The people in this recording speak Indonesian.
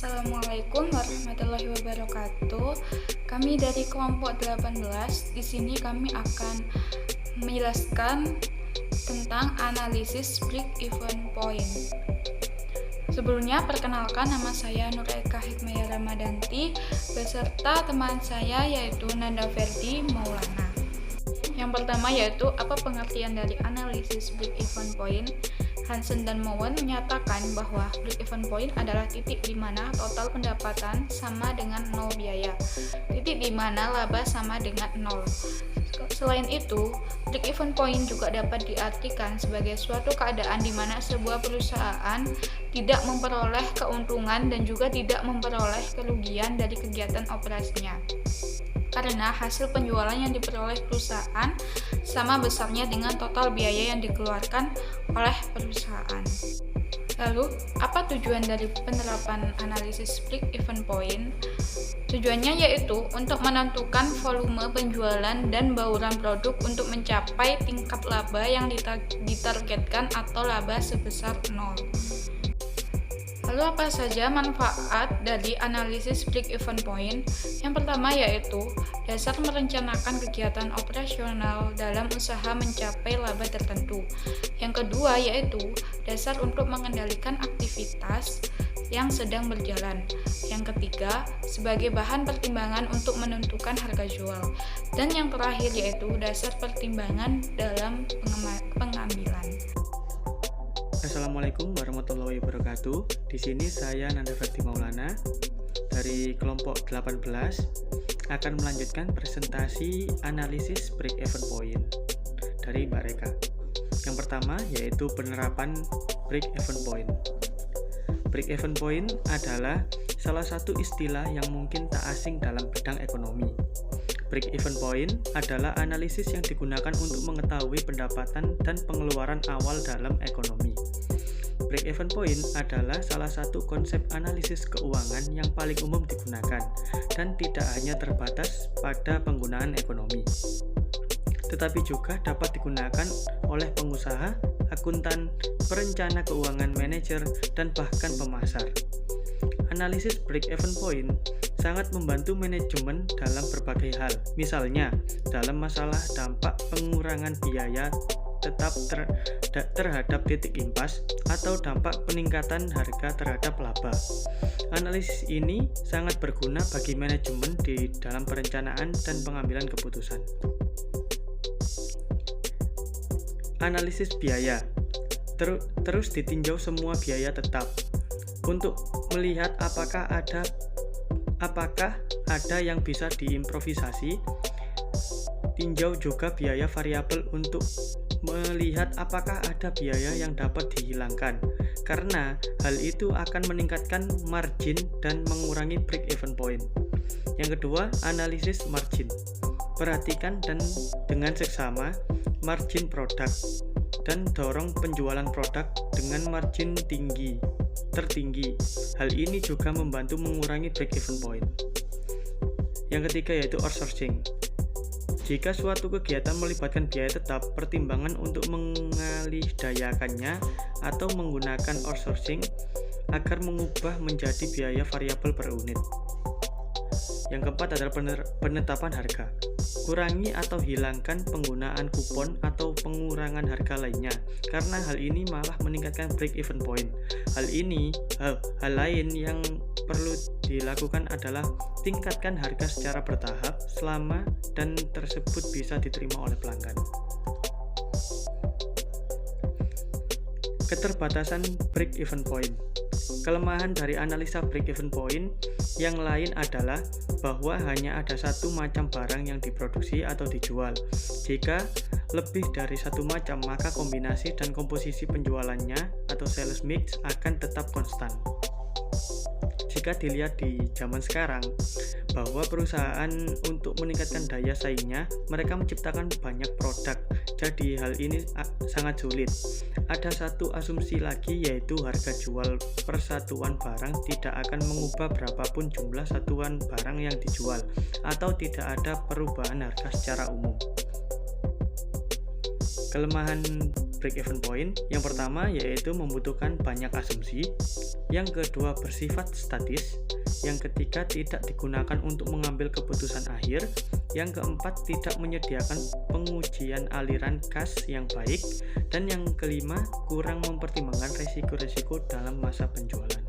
Assalamualaikum warahmatullahi wabarakatuh. Kami dari kelompok 18. Di sini kami akan menjelaskan tentang analisis break-even point. Sebelumnya, perkenalkan, nama saya Nur Eka Hikmaya Ramadanti beserta teman saya yaitu Nanda Ferdi Maulana. Yang pertama yaitu apa pengertian dari analisis break-even point. Hansen dan Mowen menyatakan bahwa break-even point adalah titik di mana total pendapatan sama dengan nol biaya, titik di mana laba sama dengan nol. Selain itu, break-even point juga dapat diartikan sebagai suatu keadaan di mana sebuah perusahaan tidak memperoleh keuntungan dan juga tidak memperoleh kerugian dari kegiatan operasinya, karena hasil penjualan yang diperoleh perusahaan sama besarnya dengan total biaya yang dikeluarkan oleh perusahaan. Lalu, apa tujuan dari penerapan analisis break-even point? Tujuannya yaitu untuk menentukan volume penjualan dan bauran produk untuk mencapai tingkat laba yang ditargetkan atau laba sebesar 0. Lalu apa saja manfaat dari analisis break-even point? Yang pertama yaitu dasar merencanakan kegiatan operasional dalam usaha mencapai laba tertentu. Yang kedua yaitu dasar untuk mengendalikan aktivitas yang sedang berjalan. Yang ketiga, sebagai bahan pertimbangan untuk menentukan harga jual. Dan yang terakhir yaitu dasar pertimbangan dalam pengambilan. Assalamualaikum warahmatullahi wabarakatuh. Di sini saya Nanda Ferdi Maulana dari kelompok 18 akan melanjutkan presentasi analisis break-even point dari Mbak Reka. Yang pertama yaitu penerapan break-even point. Break-even point adalah salah satu istilah yang mungkin tak asing dalam bidang ekonomi. Break-even point adalah analisis yang digunakan untuk mengetahui pendapatan dan pengeluaran awal dalam ekonomi. Break-even point adalah salah satu konsep analisis keuangan yang paling umum digunakan dan tidak hanya terbatas pada penggunaan ekonomi, tetapi juga dapat digunakan oleh pengusaha, akuntan, perencana keuangan, manajer, dan bahkan pemasar. Analisis break-even point sangat membantu manajemen dalam berbagai hal, misalnya dalam masalah dampak pengurangan biaya tetap terhadap titik impas atau dampak peningkatan harga terhadap laba. Analisis ini sangat berguna bagi manajemen di dalam perencanaan dan pengambilan keputusan. Analisis biaya terus ditinjau semua biaya tetap untuk melihat apakah ada yang bisa diimprovisasi. Tinjau juga biaya variabel untuk melihat apakah ada biaya yang dapat dihilangkan, karena hal itu akan meningkatkan margin dan mengurangi break-even point. Yang kedua, analisis margin. Perhatikan dan dengan seksama margin produk dan dorong penjualan produk dengan margin tertinggi. Hal ini juga membantu mengurangi break-even point. Yang ketiga yaitu outsourcing. Jika suatu kegiatan melibatkan biaya tetap, pertimbangan untuk mengalihdayakannya atau menggunakan outsourcing agar mengubah menjadi biaya variabel per unit. Yang keempat adalah penetapan harga. Kurangi atau hilangkan penggunaan kupon atau pengurangan harga lainnya, karena hal ini malah meningkatkan break-even point. Hal lain yang perlu dilakukan adalah tingkatkan harga secara bertahap selama dan tersebut bisa diterima oleh pelanggan. Keterbatasan break-even point. Kelemahan dari analisa break-even point yang lain adalah bahwa hanya ada satu macam barang yang diproduksi atau dijual. Jika lebih dari satu macam, maka kombinasi dan komposisi penjualannya atau sales mix akan tetap konstan. Jika dilihat di zaman sekarang, bahwa perusahaan untuk meningkatkan daya saingnya, mereka menciptakan banyak produk, jadi hal ini sangat sulit. Ada satu asumsi lagi, yaitu harga jual per satuan barang tidak akan mengubah berapapun jumlah satuan barang yang dijual, atau tidak ada perubahan harga secara umum. Kelemahan break-even point. Yang pertama yaitu membutuhkan banyak asumsi, yang kedua bersifat statis, yang ketiga tidak digunakan untuk mengambil keputusan akhir, yang keempat tidak menyediakan pengujian aliran kas yang baik, dan yang kelima kurang mempertimbangkan resiko-resiko dalam masa penjualan.